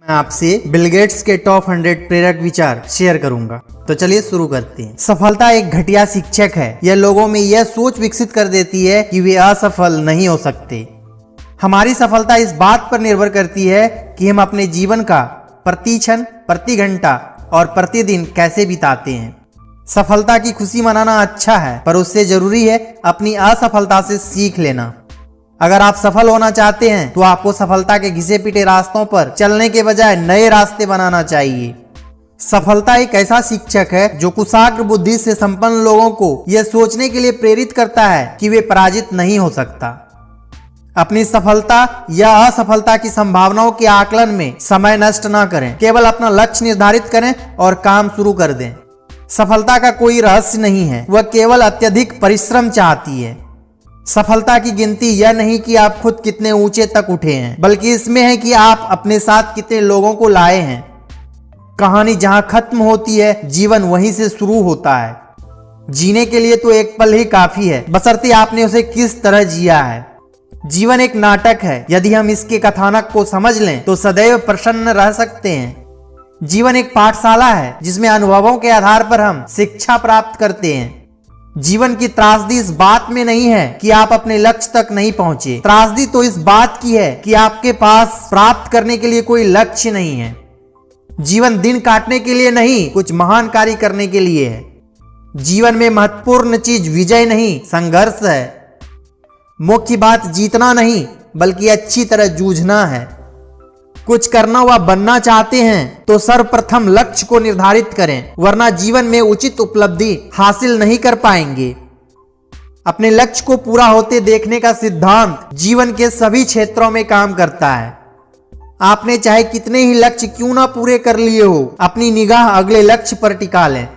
मैं आपसे Bill Gates के टॉप 100 प्रेरक विचार शेयर करूंगा। तो चलिए शुरू करते हैं। सफलता एक घटिया शिक्षक है। यह लोगों में यह सोच विकसित कर देती है कि वे असफल नहीं हो सकते। हमारी सफलता इस बात पर निर्भर करती है कि हम अपने जीवन का प्रति क्षण, प्रति घंटा और प्रतिदिन कैसे बिताते हैं। सफलता की खुशी मनाना अच्छा है, पर उससे जरूरी है अपनी असफलता से सीख लेना। अगर आप सफल होना चाहते हैं तो आपको सफलता के घिसे पिटे रास्तों पर चलने के बजाय नए रास्ते बनाना चाहिए। सफलता एक ऐसा शिक्षक है जो कुशाग्र बुद्धि से संपन्न लोगों को यह सोचने के लिए प्रेरित करता है कि वे पराजित नहीं हो सकता। अपनी सफलता या असफलता की संभावनाओं के आकलन में समय नष्ट ना करें, केवल अपना लक्ष्य निर्धारित करें और काम शुरू कर दें। सफलता का कोई रहस्य नहीं है, वह केवल अत्यधिक परिश्रम चाहती है। सफलता की गिनती यह नहीं कि आप खुद कितने ऊंचे तक उठे हैं, बल्कि इसमें है कि आप अपने साथ कितने लोगों को लाए हैं। कहानी जहां खत्म होती है, जीवन वहीं से शुरू होता है। जीने के लिए तो एक पल ही काफी है, बशर्ते आपने उसे किस तरह जिया है। जीवन एक नाटक है। यदि हम इसके कथानक को समझ लें तो सदैव प्रसन्न रह सकते हैं। जीवन एक पाठशाला है जिसमें अनुभवों के आधार पर हम शिक्षा प्राप्त करते हैं। जीवन की त्रासदी इस बात में नहीं है कि आप अपने लक्ष्य तक नहीं पहुंचे। त्रासदी तो इस बात की है कि आपके पास प्राप्त करने के लिए कोई लक्ष्य नहीं है। जीवन दिन काटने के लिए नहीं, कुछ महान कार्य करने के लिए है। जीवन में महत्वपूर्ण चीज विजय नहीं, संघर्ष है। मुख्य बात जीतना नहीं, बल्कि अच्छी तरह जूझना है। कुछ करना व बनना चाहते हैं तो सर्वप्रथम लक्ष्य को निर्धारित करें, वरना जीवन में उचित उपलब्धि हासिल नहीं कर पाएंगे। अपने लक्ष्य को पूरा होते देखने का सिद्धांत जीवन के सभी क्षेत्रों में काम करता है। आपने चाहे कितने ही लक्ष्य क्यों ना पूरे कर लिए हो, अपनी निगाह अगले लक्ष्य पर टिका लें।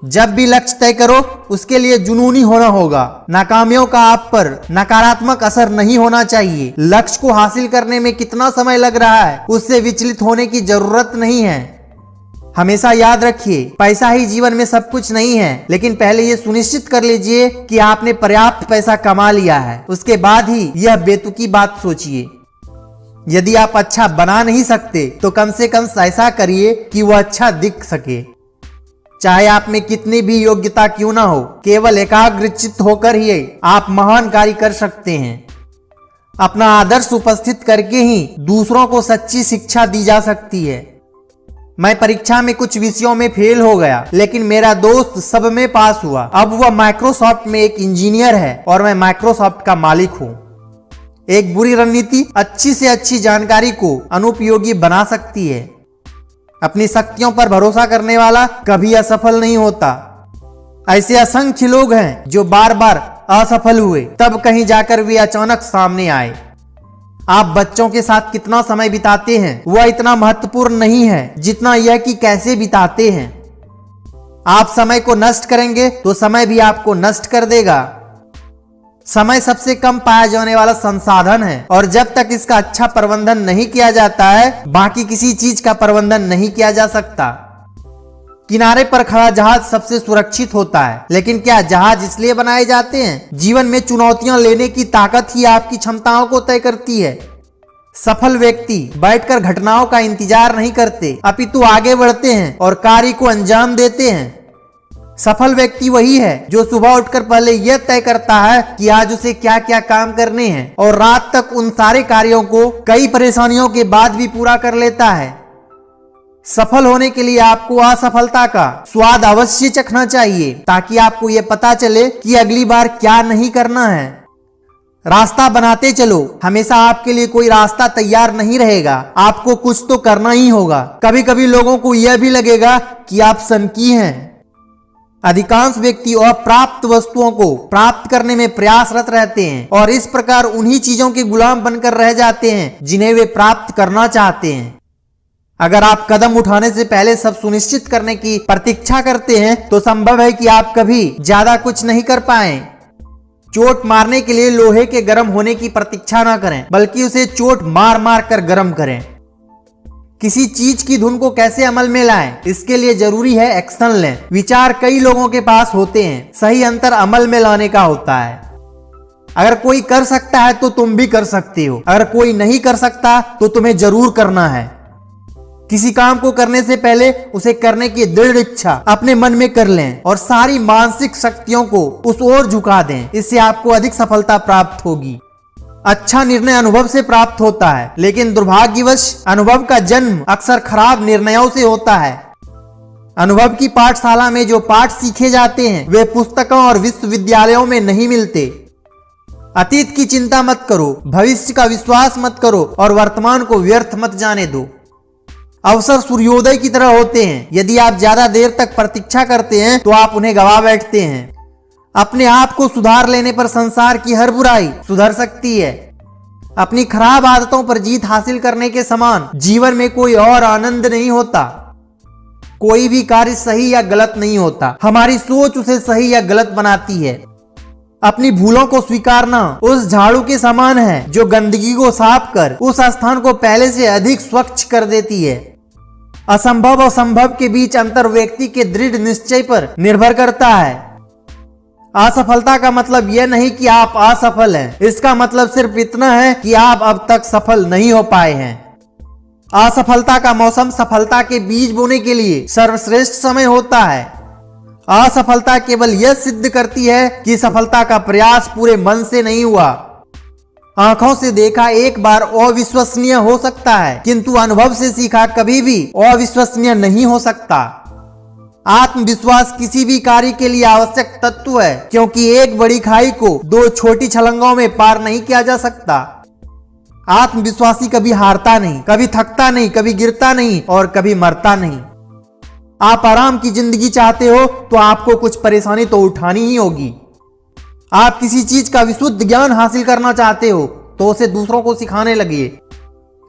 जब भी लक्ष्य तय करो, उसके लिए जुनूनी होना होगा। नाकामियों का आप पर नकारात्मक असर नहीं होना चाहिए। लक्ष्य को हासिल करने में कितना समय लग रहा है, उससे विचलित होने की जरूरत नहीं है। हमेशा याद रखिए, पैसा ही जीवन में सब कुछ नहीं है, लेकिन पहले यह सुनिश्चित कर लीजिए कि आपने पर्याप्त पैसा कमा लिया है। उसके बाद ही यह बेतुकी बात सोचिए। यदि आप अच्छा बना नहीं सकते तो कम से कम ऐसा करिए कि वह अच्छा दिख सके। चाहे आप में कितनी भी योग्यता क्यों ना हो, केवल एकाग्रचित्त होकर ही आप महान कार्य कर सकते हैं। अपना आदर्श उपस्थित करके ही दूसरों को सच्ची शिक्षा दी जा सकती है। मैं परीक्षा में कुछ विषयों में फेल हो गया, लेकिन मेरा दोस्त सब में पास हुआ। अब वह माइक्रोसॉफ्ट में एक इंजीनियर है और मैं माइक्रोसॉफ्ट का मालिक हूं। एक बुरी रणनीति अच्छी से अच्छी जानकारी को अनुपयोगी बना सकती है। अपनी शक्तियों पर भरोसा करने वाला कभी असफल नहीं होता। ऐसे असंख्य लोग हैं जो बार बार असफल हुए, तब कहीं जाकर वे अचानक सामने आए। आप बच्चों के साथ कितना समय बिताते हैं वह इतना महत्वपूर्ण नहीं है जितना यह कि कैसे बिताते हैं। आप समय को नष्ट करेंगे तो समय भी आपको नष्ट कर देगा। समय सबसे कम पाया जाने वाला संसाधन है और जब तक इसका अच्छा प्रबंधन नहीं किया जाता है, बाकी किसी चीज का प्रबंधन नहीं किया जा सकता। किनारे पर खड़ा जहाज सबसे सुरक्षित होता है, लेकिन क्या जहाज इसलिए बनाए जाते हैं? जीवन में चुनौतियां लेने की ताकत ही आपकी क्षमताओं को तय करती है। सफल व्यक्ति बैठकर घटनाओं का इंतजार नहीं करते, अपितु आगे बढ़ते हैं और कार्य को अंजाम देते हैं। सफल व्यक्ति वही है जो सुबह उठकर पहले यह तय करता है कि आज उसे क्या क्या काम करने हैं और रात तक उन सारे कार्यों को कई परेशानियों के बाद भी पूरा कर लेता है। सफल होने के लिए आपको असफलता का स्वाद अवश्य चखना चाहिए, ताकि आपको यह पता चले कि अगली बार क्या नहीं करना है। रास्ता बनाते चलो, हमेशा आपके लिए कोई रास्ता तैयार नहीं रहेगा। आपको कुछ तो करना ही होगा। कभी कभी लोगों को यह भी लगेगा कि आप सनकी हैं। अधिकांश व्यक्ति अप्राप्त वस्तुओं को प्राप्त करने में प्रयासरत रहते हैं और इस प्रकार उन्हीं चीजों के गुलाम बनकर रह जाते हैं जिन्हें वे प्राप्त करना चाहते हैं। अगर आप कदम उठाने से पहले सब सुनिश्चित करने की प्रतीक्षा करते हैं तो संभव है कि आप कभी ज्यादा कुछ नहीं कर पाएं। चोट मारने के लिए लोहे के गर्म होने की प्रतीक्षा ना करें, बल्कि उसे चोट मार मार कर गर्म करें। किसी चीज की धुन को कैसे अमल में लाएं, इसके लिए जरूरी है एक्शन लें। विचार कई लोगों के पास होते हैं, सही अंतर अमल में लाने का होता है। अगर कोई कर सकता है तो तुम भी कर सकते हो। अगर कोई नहीं कर सकता तो तुम्हें जरूर करना है। किसी काम को करने से पहले उसे करने की दृढ़ इच्छा अपने मन में कर लें और सारी मानसिक शक्तियों को उस ओर झुका दें। इससे आपको अधिक सफलता प्राप्त होगी। अच्छा निर्णय अनुभव से प्राप्त होता है, लेकिन दुर्भाग्यवश अनुभव का जन्म अक्सर खराब निर्णयों से होता है। अनुभव की पाठशाला में जो पाठ सीखे जाते हैं वे पुस्तकों और विश्वविद्यालयों में नहीं मिलते। अतीत की चिंता मत करो, भविष्य का विश्वास मत करो और वर्तमान को व्यर्थ मत जाने दो। अवसर सूर्योदय की तरह होते हैं। यदि आप ज्यादा देर तक प्रतीक्षा करते हैं तो आप उन्हें गवा बैठते हैं। अपने आप को सुधार लेने पर संसार की हर बुराई सुधर सकती है। अपनी खराब आदतों पर जीत हासिल करने के समान जीवन में कोई और आनंद नहीं होता। कोई भी कार्य सही या गलत नहीं होता, हमारी सोच उसे सही या गलत बनाती है। अपनी भूलों को स्वीकारना उस झाड़ू के समान है जो गंदगी को साफ कर उस स्थान को पहले से अधिक स्वच्छ कर देती है। असंभव और संभव के बीच अंतर व्यक्ति के दृढ़ निश्चय पर निर्भर करता है। असफलता का मतलब यह नहीं कि आप असफल हैं, इसका मतलब सिर्फ इतना है कि आप अब तक सफल नहीं हो पाए हैं। असफलता का मौसम सफलता के बीज बोने के लिए सर्वश्रेष्ठ समय होता है। असफलता केवल यह सिद्ध करती है कि सफलता का प्रयास पूरे मन से नहीं हुआ। आंखों से देखा एक बार अविश्वसनीय हो सकता है, किंतु अनुभव से सीखा कभी भी अविश्वसनीय नहीं हो सकता। आत्मविश्वास किसी भी कार्य के लिए आवश्यक तत्व है, क्योंकि एक बड़ी खाई को दो छोटी छलांगों में पार नहीं किया जा सकता। आत्मविश्वासी कभी हारता नहीं, कभी थकता नहीं, कभी गिरता नहीं और कभी मरता नहीं। आप आराम की जिंदगी चाहते हो तो आपको कुछ परेशानी तो उठानी ही होगी। आप किसी चीज का विशुद्ध ज्ञान हासिल करना चाहते हो तो उसे दूसरों को सिखाने लगिए।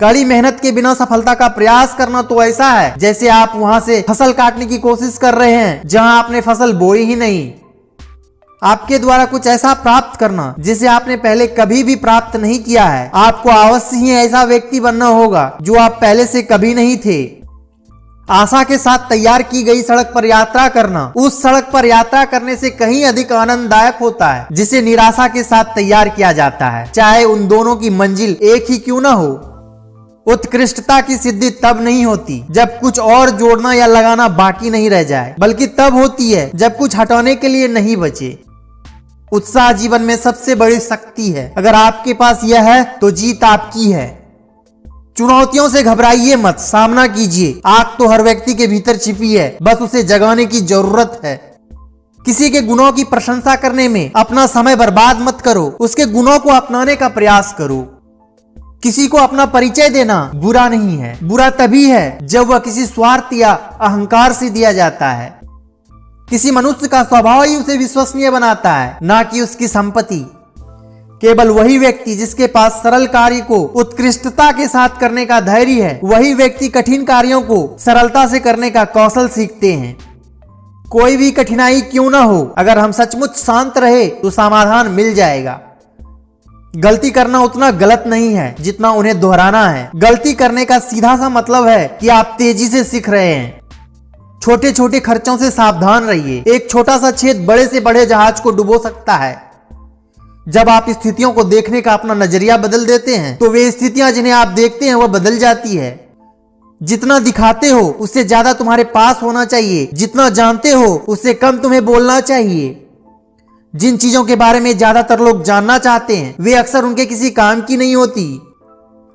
कड़ी मेहनत के बिना सफलता का प्रयास करना तो ऐसा है जैसे आप वहां से फसल काटने की कोशिश कर रहे हैं जहां आपने फसल बोई ही नहीं। आपके द्वारा कुछ ऐसा प्राप्त करना जिसे आपने पहले कभी भी प्राप्त नहीं किया है। आपको अवश्य ही ऐसा व्यक्ति बनना होगा जो आप पहले से कभी नहीं थे। आशा के साथ तैयार की गई सड़क पर यात्रा करना उस सड़क पर यात्रा करने से कहीं अधिक आनंददायक होता है जिसे निराशा के साथ तैयार किया जाता है, चाहे उन दोनों की मंजिल एक ही क्यों ना हो। उत्कृष्टता की सिद्धि तब नहीं होती जब कुछ और जोड़ना या लगाना बाकी नहीं रह जाए, बल्कि तब होती है जब कुछ हटाने के लिए नहीं बचे। उत्साह जीवन में सबसे बड़ी शक्ति है। अगर आपके पास यह है तो जीत आपकी है। चुनौतियों से घबराइए मत, सामना कीजिए। आग तो हर व्यक्ति के भीतर छिपी है, बस उसे जगाने की जरूरत है। किसी के गुणों की प्रशंसा करने में अपना समय बर्बाद मत करो, उसके गुणों को अपनाने का प्रयास करो। किसी को अपना परिचय देना बुरा नहीं है, बुरा तभी है जब वह किसी स्वार्थ या अहंकार से दिया जाता है। किसी मनुष्य का स्वभाव ही उसे विश्वसनीय बनाता है, ना कि उसकी संपत्ति। केवल वही व्यक्ति जिसके पास सरल कार्य को उत्कृष्टता के साथ करने का धैर्य है, वही व्यक्ति कठिन कार्यों को सरलता से करने का कौशल सीखते हैं। कोई भी कठिनाई क्यों ना हो, अगर हम सचमुच शांत रहे तो समाधान मिल जाएगा। गलती करना उतना गलत नहीं है जितना उन्हें दोहराना है। गलती करने का सीधा सा मतलब है कि आप तेजी से सीख रहे हैं। छोटे छोटे खर्चों से सावधान रहिए। एक छोटा सा छेद बड़े से बड़े जहाज को डुबो सकता है। जब आप स्थितियों को देखने का अपना नजरिया बदल देते हैं तो वे स्थितियां जिन्हें आप देखते हैं वह बदल जाती है। जितना दिखाते हो उससे ज्यादा तुम्हारे पास होना चाहिए। जितना जानते हो उससे कम तुम्हें बोलना चाहिए। जिन चीजों के बारे में ज्यादातर लोग जानना चाहते हैं वे अक्सर उनके किसी काम की नहीं होती।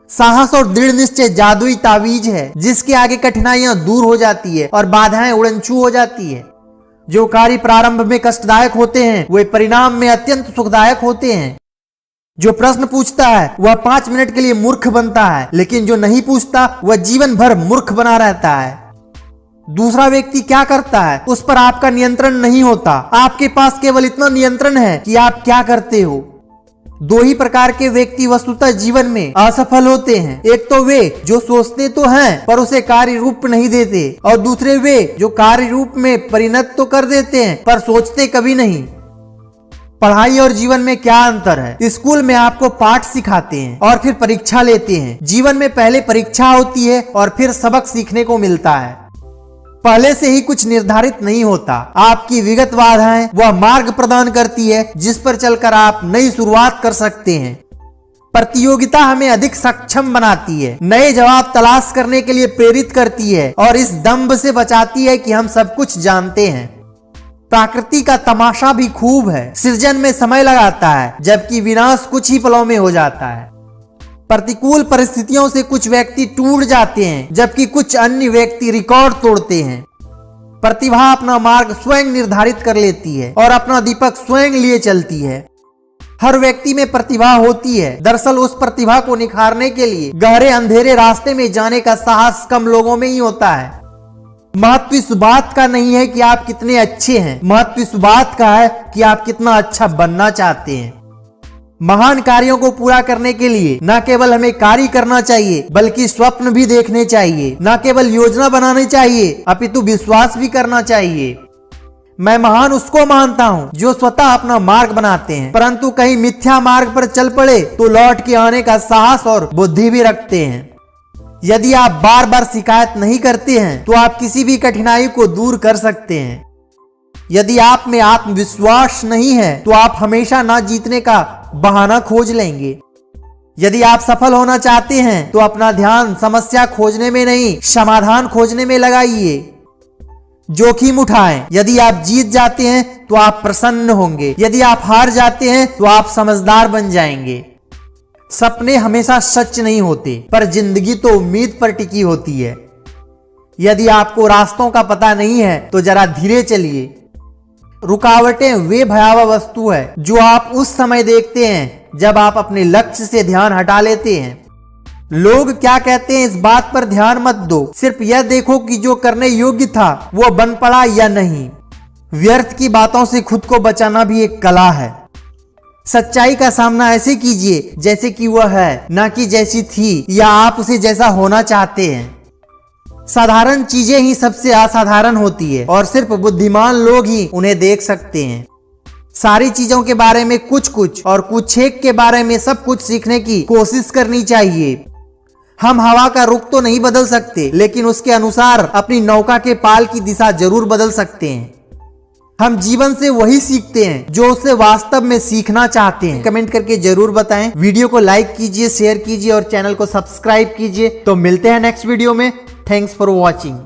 साहस और दृढ़ निश्चय जादुई तावीज है जिसके आगे कठिनाइयां दूर हो जाती है और बाधाएं उड़नछू हो जाती है। जो कार्य प्रारंभ में कष्टदायक होते हैं वे परिणाम में अत्यंत सुखदायक होते हैं। जो प्रश्न पूछता है वह 5 मिनट के लिए मूर्ख बनता है, लेकिन जो नहीं पूछता वह जीवन भर मूर्ख बना रहता है। दूसरा व्यक्ति क्या करता है उस पर आपका नियंत्रण नहीं होता। आपके पास केवल इतना नियंत्रण है कि आप क्या करते हो। दो ही प्रकार के व्यक्ति वस्तुतः जीवन में असफल होते हैं। एक तो वे जो सोचते तो हैं पर उसे कार्य रूप नहीं देते, और दूसरे वे जो कार्य रूप में परिणत तो कर देते हैं पर सोचते कभी नहीं। पढ़ाई और जीवन में क्या अंतर है? स्कूल में आपको पाठ सिखाते हैं और फिर परीक्षा लेते हैं। जीवन में पहले परीक्षा होती है और फिर सबक सीखने को मिलता है। पहले से ही कुछ निर्धारित नहीं होता। आपकी विगत बाधाएं वह मार्ग प्रदान करती है जिस पर चलकर आप नई शुरुआत कर सकते हैं। प्रतियोगिता हमें अधिक सक्षम बनाती है, नए जवाब तलाश करने के लिए प्रेरित करती है और इस दंभ से बचाती है कि हम सब कुछ जानते हैं। प्रकृति का तमाशा भी खूब है, सृजन में समय लगाता है जबकि विनाश कुछ ही पलों में हो जाता है। प्रतिकूल परिस्थितियों से कुछ व्यक्ति टूट जाते हैं जबकि कुछ अन्य व्यक्ति रिकॉर्ड तोड़ते हैं। प्रतिभा अपना मार्ग स्वयं निर्धारित कर लेती है और अपना दीपक स्वयं लिए चलती है। हर व्यक्ति में प्रतिभा होती है, दरअसल उस प्रतिभा को निखारने के लिए गहरे अंधेरे रास्ते में जाने का साहस कम लोगों में ही होता है। महत्व इस बात का नहीं है कि आप कितने अच्छे हैं, महत्व इस बात का है कि आप कितना अच्छा बनना चाहते हैं। महान कार्यों को पूरा करने के लिए न केवल हमें कार्य करना चाहिए बल्कि स्वप्न भी देखने चाहिए, न केवल योजना बनानी चाहिए अपितु विश्वास भी करना चाहिए। मैं महान उसको मानता हूँ जो स्वतः अपना मार्ग बनाते हैं, परंतु कहीं मिथ्या मार्ग पर चल पड़े तो लौट के आने का साहस और बुद्धि भी रखते हैं। यदि आप बार बार शिकायत नहीं करते हैं तो आप किसी भी कठिनाई को दूर कर सकते हैं। यदि आप में आत्मविश्वास नहीं है तो आप हमेशा ना जीतने का बहाना खोज लेंगे। यदि आप सफल होना चाहते हैं तो अपना ध्यान समस्या खोजने में नहीं समाधान खोजने में लगाइए। जोखिम उठाएं, यदि आप जीत जाते हैं तो आप प्रसन्न होंगे, यदि आप हार जाते हैं तो आप समझदार बन जाएंगे। सपने हमेशा सच नहीं होते पर जिंदगी तो उम्मीद पर टिकी होती है। यदि आपको रास्तों का पता नहीं है तो जरा धीरे चलिए। रुकावटें वे भयावह वस्तु है जो आप उस समय देखते हैं जब आप अपने लक्ष्य से ध्यान हटा लेते हैं। लोग क्या कहते हैं इस बात पर ध्यान मत दो, सिर्फ यह देखो कि जो करने योग्य था वो बन पड़ा या नहीं। व्यर्थ की बातों से खुद को बचाना भी एक कला है। सच्चाई का सामना ऐसे कीजिए जैसे कि वह है, ना कि जैसी थी या आप उसे जैसा होना चाहते हैं। साधारण चीजें ही सबसे असाधारण होती है और सिर्फ बुद्धिमान लोग ही उन्हें देख सकते हैं। सारी चीजों के बारे में कुछ कुछ और कुछ एक के बारे में सब कुछ सीखने की कोशिश करनी चाहिए। हम हवा का रुख तो नहीं बदल सकते लेकिन उसके अनुसार अपनी नौका के पाल की दिशा जरूर बदल सकते हैं। हम जीवन से वही सीखते हैं जो उससे वास्तव में सीखना चाहते हैं। कमेंट करके जरूर बताएं। वीडियो को लाइक कीजिए, शेयर कीजिए और चैनल को सब्सक्राइब कीजिए। तो मिलते हैं नेक्स्ट वीडियो में। Thanks for watching.